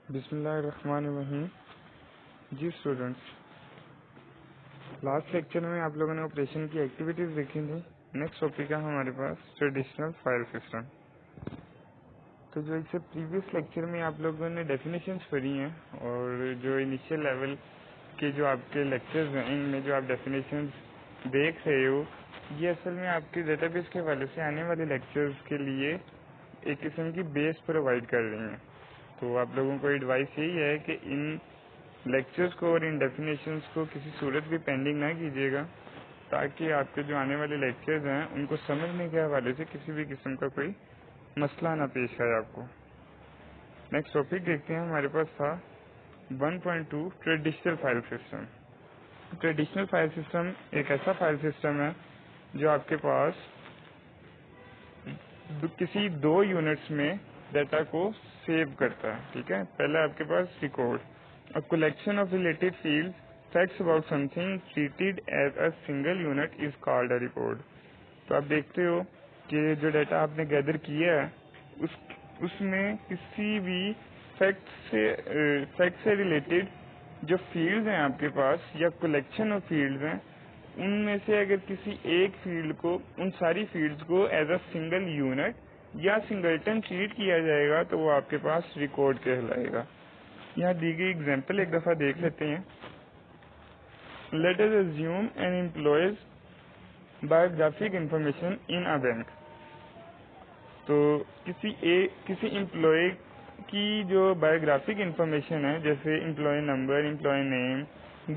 بسم اللہ الرحمن الرحیم. جی اسٹوڈنٹس، لاسٹ لیکچر میں آپ لوگوں نے آپریشن کی ایکٹیویٹیز دیکھی تھی. نیکسٹ ٹاپک ہے ہمارے پاس ٹریڈیشنل فائل سسٹم. تو جو اس سے پریویس لیکچر میں آپ لوگوں نے ڈیفینیشنس پڑھی ہیں اور جو انیشیل لیول کے جو آپ کے لیکچرز ہیں ان میں جو آپ ڈیفینیشنس دیکھ رہے ہو، یہ اصل میں آپ کے ڈیٹا بیس کے حوالے سے آنے والے لیکچرز کے لیے ایک قسم کی بیس پرووائڈ کر رہی ہیں. تو آپ لوگوں کو ایڈوائس یہی ہے کہ ان لیکچرز کو اور ان ڈیفینیشنز کو کسی صورت بھی پینڈنگ نہ کیجیے گا، تاکہ آپ کے جو آنے والے لیکچرز ہیں ان کو سمجھنے کے حوالے سے کسی بھی قسم کا کوئی مسئلہ نہ پیش آئے آپ کو. نیکسٹ ٹاپک دیکھتے ہیں. ہمارے پاس تھا 1.2 traditional file system. Traditional file system ایک ایسا فائل سسٹم ہے جو آپ کے پاس کسی دو یونٹس میں ڈیٹا کو سیو کرتا ہے. ٹھیک ہے، پہلے آپ کے پاس record, A collection of related fields, facts about something treated as a single unit is called a record. تو آپ دیکھتے ہو کہ جو ڈیٹا آپ نے گیدر کیا ہے اس میں کسی بھی فیکٹ سے ریلیٹڈ جو فیلڈز ہیں آپ کے پاس یا کلیکشن آف فیلڈز ہیں، ان میں سے اگر کسی ایک فیلڈ کو، ان ساری فیلڈز کو ایز اے سنگل یونٹ یا سنگلٹن ٹریٹ کیا جائے گا تو وہ آپ کے پاس ریکارڈ کہلائے گا. یہاں دی گئی اگزامپل ایک دفعہ دیکھ لیتے ہیں. Let us assume an employee's biographic information in a bank. تو کسی امپلائی کی جو بایوگرافک انفارمیشن ہے، جیسے employee number, employee name,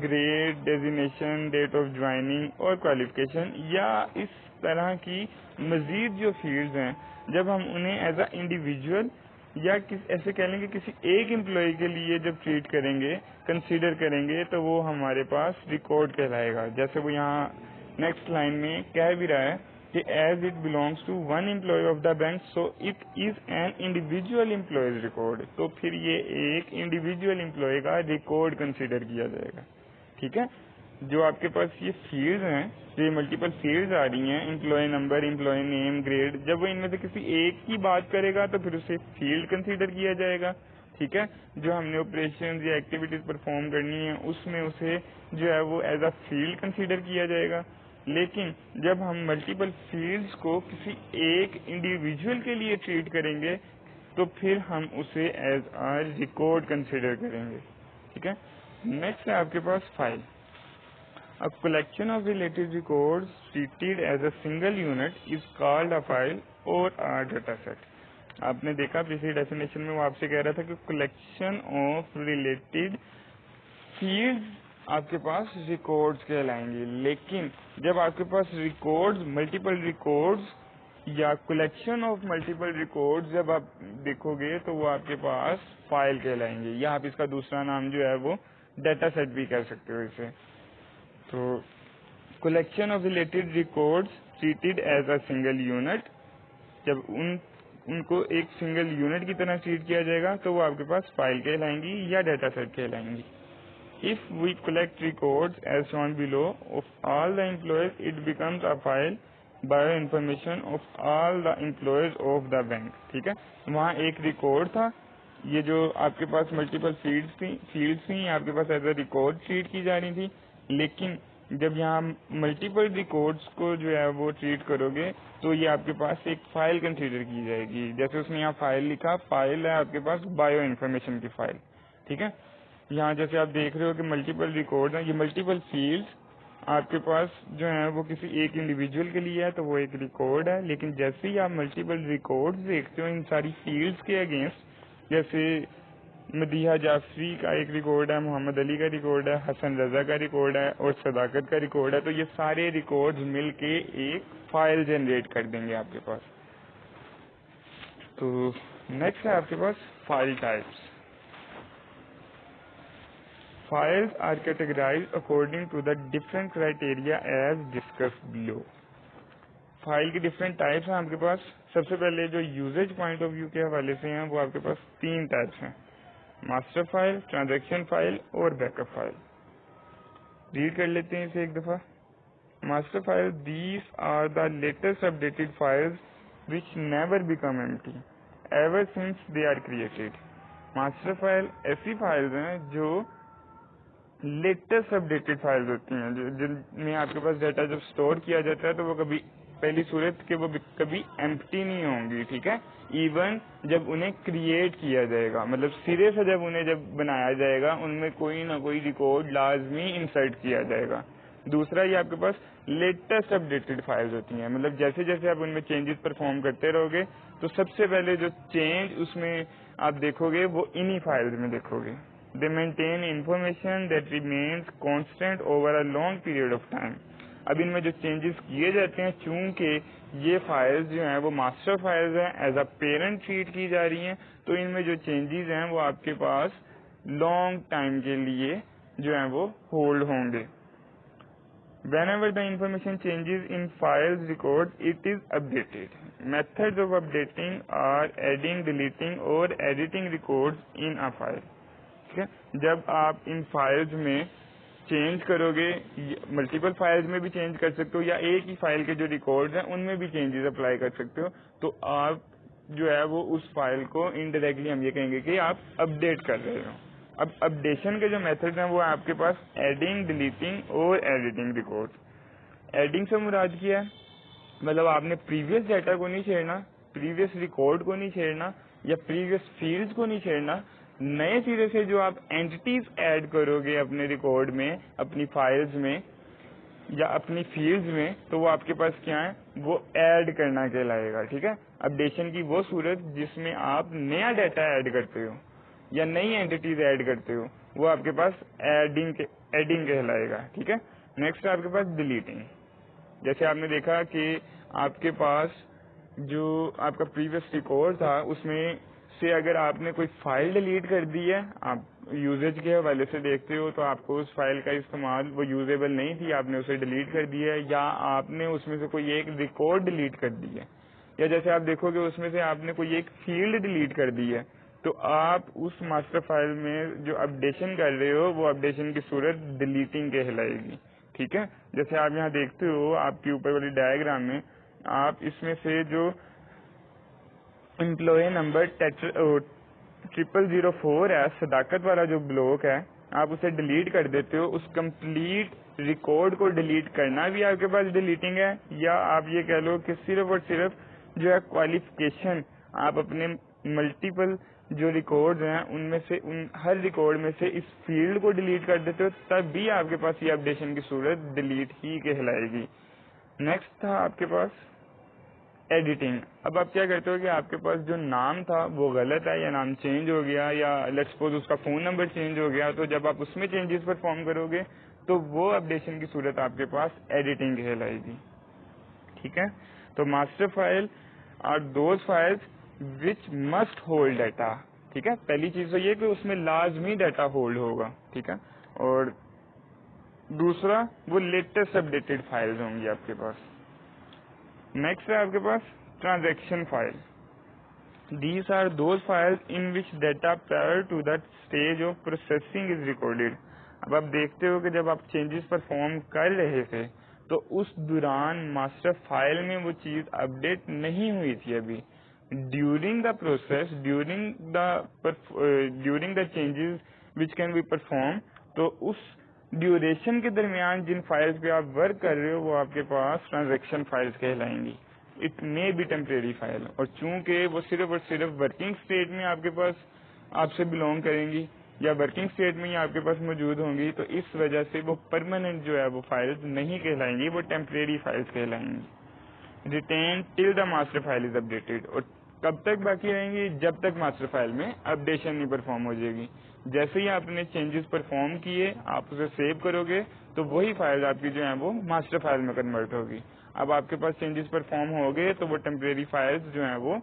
grade, designation, date of joining اور کوالیفیکیشن، یا اس طرح کی مزید جو فیلڈز ہیں، جب ہم انہیں ایز اے انڈیویجول یا ایسے کہہ لیں کہ کسی ایک امپلائی کے لیے جب ٹریٹ کریں گے، کنسیڈر کریں گے، تو وہ ہمارے پاس ریکارڈ کہلائے گا. جیسے وہ یہاں نیکسٹ لائن میں کہہ بھی رہا ہے کہ as it belongs to one employee of the bank so it is an individual employees record. تو پھر یہ ایک انڈیویجول امپلائی کا ریکارڈ کنسیڈر کیا جائے گا. ٹھیک ہے، جو آپ کے پاس یہ فیلڈز ہیں، جو ملٹیپل فیلڈز آ رہی ہیں، employee number, employee name, grade, جب وہ ان میں سے کسی ایک کی بات کرے گا تو پھر اسے فیلڈ کنسیڈر کیا جائے گا. ٹھیک ہے، جو ہم نے آپریشن یا ایکٹیویٹیز پرفارم کرنی ہے اس میں اسے جو ہے وہ ایز اے فیلڈ کنسیڈر کیا جائے گا. لیکن جب ہم ملٹیپل فیلڈز کو کسی ایک انڈیویجول کے لیے ٹریٹ کریں گے تو پھر ہم اسے ایز اے ریکارڈ کنسیڈر کریں گے. ٹھیک ہے، نیکسٹ ہے آپ کے پاس file. A collection of related records treated as a single unit is called a file or a data set. آپ نے دیکھا پچھلی ڈیفینیشن میں وہ آپ سے کہہ رہا تھا کہ کلیکشن آف ریلیٹڈ فیلڈز آپ کے پاس ریکارڈز کہلائیں گے. لیکن جب آپ کے پاس ریکارڈز، ملٹیپل ریکارڈز یا کلیکشن آف ملٹیپل ریکارڈز جب آپ دیکھو گے تو وہ آپ کے پاس فائل کہلائیں گے، یا آپ اس کا دوسرا نام جو ہے وہ ڈیٹا سیٹ بھی کہہ سکتے ہو اسے. تو collection of related records treated as a single unit, جب ان کو ایک سنگل یونٹ کی طرح ٹریٹ کیا جائے گا تو وہ آپ کے پاس فائل کہلائیں گی یا ڈیٹا سیٹ کہلائیں گی. If we collect records as shown below of all the employees, it becomes a file bioinformation of all the employees of the bank. ٹھیک ہے، وہاں ایک ریکارڈ تھا، یہ جو آپ کے پاس ملٹیپل فیلڈز تھیں آپ کے پاس ایز اے ریکارڈ ٹریٹ کی جا رہی تھی. لیکن جب یہاں ملٹیپل ریکارڈز کو جو ہے وہ ٹریٹ کرو گے تو یہ آپ کے پاس ایک فائل کنسیڈر کی جائے گی. جیسے اس نے یہاں فائل لکھا، فائل ہے آپ کے پاس بایو انفارمیشن کی فائل. ٹھیک ہے، یہاں جیسے آپ دیکھ رہے ہو کہ ملٹیپل ریکارڈ ہیں، یہ ملٹیپل فیلڈز آپ کے پاس جو ہیں وہ کسی ایک انڈیویجول کے لیے ہے تو وہ ایک ریکارڈ ہے. لیکن جیسے ہی آپ ملٹیپل ریکارڈز دیکھتے ہو ان ساری فیلڈز کے اگینسٹ، جیسے مدیحہ جعفری کا ایک ریکارڈ ہے، محمد علی کا ریکارڈ ہے، حسن رضا کا ریکارڈ ہے اور صداقت کا ریکارڈ ہے، تو یہ سارے ریکارڈز مل کے ایک فائل جنریٹ کر دیں گے آپ کے پاس. تو نیکسٹ ہے آپ کے پاس file types. Files are categorized according to the different criteria as discussed below. File کی ڈفرینٹ ٹائپس ہیں آپ کے پاس. سب سے پہلے جو یوزیج پوائنٹ آف ویو کے حوالے سے ہیں وہ آپ کے پاس 3 ٹائپس ہیں: ماسٹر فائل، ٹرانزیکشن فائل اور بیک اپ فائل. ریڈ کر لیتے ہیں اسے ایک دفعہ. Master file: these are the latest updated files which never become empty ever since they are created. Master file ऐसी फाइल्स हैं जो लेटेस्ट अपडेटेड फाइल्स होती हैं, जो जिनमें आपके पास डाटा जब स्टोर किया जाता है तो वो कभी पहली सूरत के वो कभी एम्प्टी नहीं होंगी, ठीक है। इवन जब उन्हें क्रिएट किया जाएगा, मतलब सिरे से जब उन्हें जब बनाया जाएगा, उनमें कोई ना कोई रिकॉर्ड लाजमी इंसर्ट किया जाएगा। दूसरा, ये आपके पास लेटेस्ट अपडेटेड फाइल्स होती हैं, मतलब जैसे जैसे आप उनमें चेंजेस परफॉर्म करते रहोगे तो सबसे पहले जो चेंज उसमें आप देखोगे वो इन्हीं फाइल्स में देखोगे। दे maintain information that remains constant over a long period of time. अब इनमें जो चेंजेस किए जाते हैं, चूंकि ये फाइल्स जो हैं वो मास्टर फाइल्स हैं, एज अ पेरेंट ट्रीट की जा रही हैं, तो इनमें जो चेंजेस हैं वो आपके पास लॉन्ग टाइम के लिए जो हैं वो होल्ड होंगे। Whenever the information changes in files record, it is updated. Methods of updating are adding, deleting और editing records in a file. ठीक है, जब आप इन फाइल्स में चेंज करोगे, मल्टीपल फाइल्स में भी चेंज कर सकते हो या एक ही फाइल के जो रिकॉर्ड्स हैं उनमें भी चेंजेस अप्लाई कर सकते हो, तो आप जो है वो उस फाइल को इनडायरेक्टली हम ये कहेंगे कि आप अपडेट कर रहे हो। अब अपडेशन के जो मेथड हैं वो आपके पास एडिंग, डिलीटिंग और एडिटिंग रिकॉर्ड। एडिंग से मुराद क्या है, मतलब आपने प्रीवियस डाटा को नहीं छेड़ना, प्रीवियस रिकॉर्ड को नहीं छेड़ना या प्रीवियस फील्ड्स को नहीं छेड़ना। नए सिरे से जो आप एंटिटीज ऐड करोगे अपने रिकॉर्ड में, अपनी फाइल्स में या अपनी फील्ड्स में, तो वो आपके पास क्या है, वो ऐड करना कहलाएगा। ठीक है, अपडेशन की वो सूरत जिसमें आप नया डाटा ऐड करते हो या नई एंटिटीज ऐड करते हो, वो आपके पास एडिंग कहलाएगा। ठीक है, नेक्स्ट आपके पास डिलीटिंग। जैसे आपने देखा कि आपके पास जो आपका प्रीवियस रिकॉर्ड था उसमें से अगर आपने कोई फाइल डिलीट कर दी है, आप यूजेज के हवाले से देखते हो तो आपको उस फाइल का इस्तेमाल वो यूजेबल नहीं थी, आपने उसे डिलीट कर दिया है, या आपने उसमें से कोई एक रिकॉर्ड डिलीट कर दी है, या जैसे आप देखोगे उसमें से आपने कोई एक फील्ड डिलीट कर दी है, तो आप उस मास्टर फाइल में जो अपडेशन कर रहे हो वो अपडेशन की सूरत डिलीटिंग कहलाएगी। ठीक है, जैसे आप यहाँ देखते हो आपके ऊपर वाली डायग्राम में, आप इसमें से जो एम्प्लॉय नंबर 0004 है, सदाकत वाला जो ब्लॉक है, आप उसे डिलीट कर देते हो। उस कंप्लीट रिकॉर्ड को डिलीट करना भी आपके पास डिलीटिंग है, या आप ये कह लो कि सिर्फ और सिर्फ जो है क्वालिफिकेशन, आप अपने मल्टीपल जो रिकॉर्ड्स हैं उनमें से उन हर रिकॉर्ड में से इस फील्ड को डिलीट कर देते हो, तब भी आपके पास ये अपडेशन की सूरत डिलीट ही कहलाएगी। नेक्स्ट था आपके पास एडिटिंग। अब आप क्या करते हो कि आपके पास जो नाम था वो गलत है या नाम चेंज हो गया, या लेट्स सपोज उसका फोन नंबर चेंज हो गया, तो जब आप उसमें चेंजेस परफॉर्म करोगे तो वो अपडेशन की सूरत आपके पास एडिटिंग कहलाएगी। ठीक है, तो master file are those files which must hold data. ठीक है, पहली चीज तो ये कि उसमें लाजमी डाटा होल्ड होगा। ठीक है, और दूसरा वो लेटेस्ट अपडेटेड फाइल्स होंगी आपके पास। नेक्स्ट है आपके पास transaction file. These are those files in which data prior to that stage of processing is recorded. अब आप देखते हो कि जब आप चेंजेस परफॉर्म कर रहे थे तो उस दौरान मास्टर फाइल में वो चीज अपडेट नहीं हुई थी अभी। During the process, during the changes which can be perform, तो उस ड्यूरेशन के दरमियान जिन फाइल्स पे आप वर्क कर रहे हो वो आपके पास ट्रांजैक्शन फाइल्स कहलाएंगी। It may be temporary file, और चूंकि वो सिर्फ और सिर्फ वर्किंग स्टेट में आपके पास आपसे बिलोंग करेंगी या वर्किंग स्टेट में ही आपके पास मौजूद होंगी, तो इस वजह से वो परमानेंट जो है वो फाइल्स नहीं कहलाएंगी, वो टेम्परेरी फाइल्स कहलाएंगी। Retained till the master file is updated, और कब तक बाकी रहेंगी, जब तक मास्टर फाइल में अपडेशन नहीं परफॉर्म हो जाएगी। जैसे ही आपने चेंजेस परफॉर्म किए आप उसे सेव करोगे तो वही फाइल आपकी जो है वो मास्टर फाइल में कन्वर्ट होगी। अब आपके पास चेंजेस परफॉर्म हो गए तो वो टेम्परेरी फाइल्स जो है वो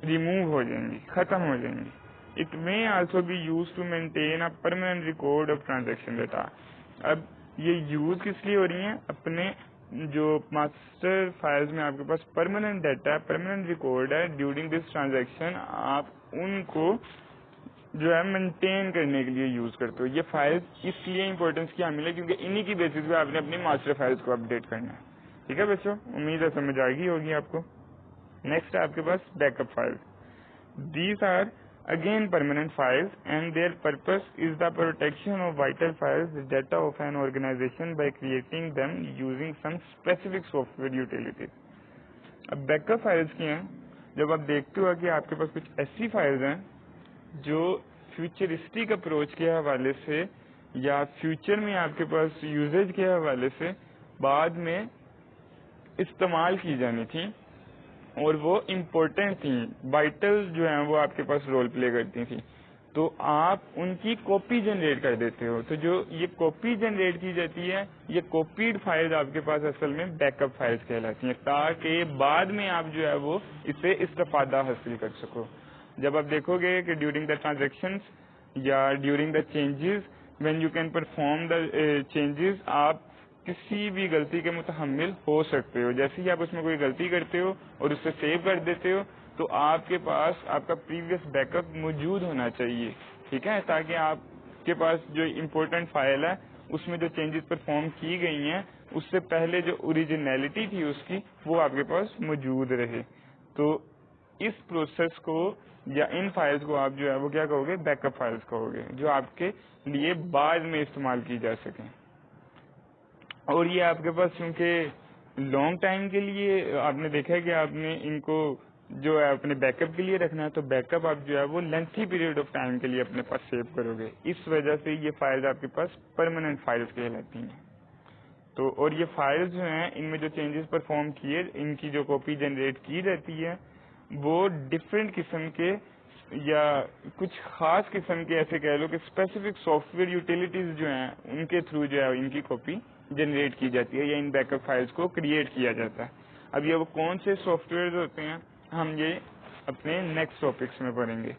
रिमूव हो जाएंगी, खत्म हो जाएंगी। It may also be use to maintain a permanent record of transaction data. अब ये यूज किस लिए हो रही है, अपने जो मास्टर फाइल्स में आपके पास परमानेंट डाटा है, परमानेंट रिकॉर्ड है, ड्यूरिंग दिस ट्रांजेक्शन आप उनको जो है मेंटेन करने के लिए यूज करते हो। ये फाइल्स इसलिए इंपॉर्टेंस की हामिल है क्योंकि इन्हीं की बेसिस पे आपने अपनी मास्टर फाइल्स को अपडेट करना है। ठीक है बच्चों, उम्मीद है समझ आ गई होगी आपको। नेक्स्ट है आपके पास backup file. These are again permanent files, and their purpose is the protection of vital files data of an organization by creating them using some specific software utilities. अब बैकअप फाइल्स की हैं, जब आप देखते हो कि आपके पास कुछ ऐसी फाइल्स हैं जो फ्यूचरिस्टिक अप्रोच के हवाले से या फ्यूचर में आपके पास यूजेज के हवाले से बाद में इस्तेमाल की जानी थी और वो इम्पोर्टेंट थी, वाइटल जो है वो आपके पास रोल प्ले करती थी, तो आप उनकी कॉपी जनरेट कर देते हो। तो जो ये कॉपी जनरेट की जाती है, ये कॉपीड फाइल्स आपके पास असल में बैकअप फाइल्स कहलाती हैं, ताकि बाद में आप जो है वो इससे इस्तेफादा हासिल कर सको। जब आप देखोगे कि ड्यूरिंग द ट्रांजेक्शंस या during the changes when you can perform the changes, आप किसी भी गलती के मुतहम्मिल हो सकते हो। जैसे ही आप उसमें कोई गलती करते हो और उससे सेव कर देते हो, तो आपके पास आपका प्रीवियस बैकअप मौजूद होना चाहिए, ठीक है, ताकि आपके पास जो इम्पोर्टेंट फाइल है उसमें जो चेंजेस परफॉर्म की गई हैं उससे पहले जो ओरिजिनलिटी थी उसकी वो आपके पास मौजूद रहे। तो इस प्रोसेस को या इन फाइल्स को आप जो है वो क्या कहोगे, बैकअप फाइल्स कहोगे, जो आपके लिए बाद में इस्तेमाल की जा सकें। और ये आपके पास क्योंकि लॉन्ग टाइम के लिए आपने देखा है कि आपने इनको जो है अपने बैकअप के लिए रखना है, तो बैकअप आप जो है वो लेंथी पीरियड ऑफ टाइम के लिए अपने पास सेव करोगे, इस वजह से ये फाइल्स आपके पास परमानेंट फाइल्स कहलाती हैं। तो और ये फाइल्स जो हैं इनमें जो चेंजेस परफॉर्म किए, इनकी जो कॉपी जनरेट की रहती है वो डिफरेंट किस्म के या कुछ खास किस्म के ऐसे कह लो कि स्पेसिफिक सॉफ्टवेयर यूटिलिटीज जो हैं उनके थ्रू जो है इनकी कॉपी जनरेट की जाती है या इन बैकअप फाइल्स को क्रिएट किया जाता है। अब ये वो कौन से सॉफ्टवेयर होते हैं हम ये अपने नेक्स्ट टॉपिक्स में पढ़ेंगे।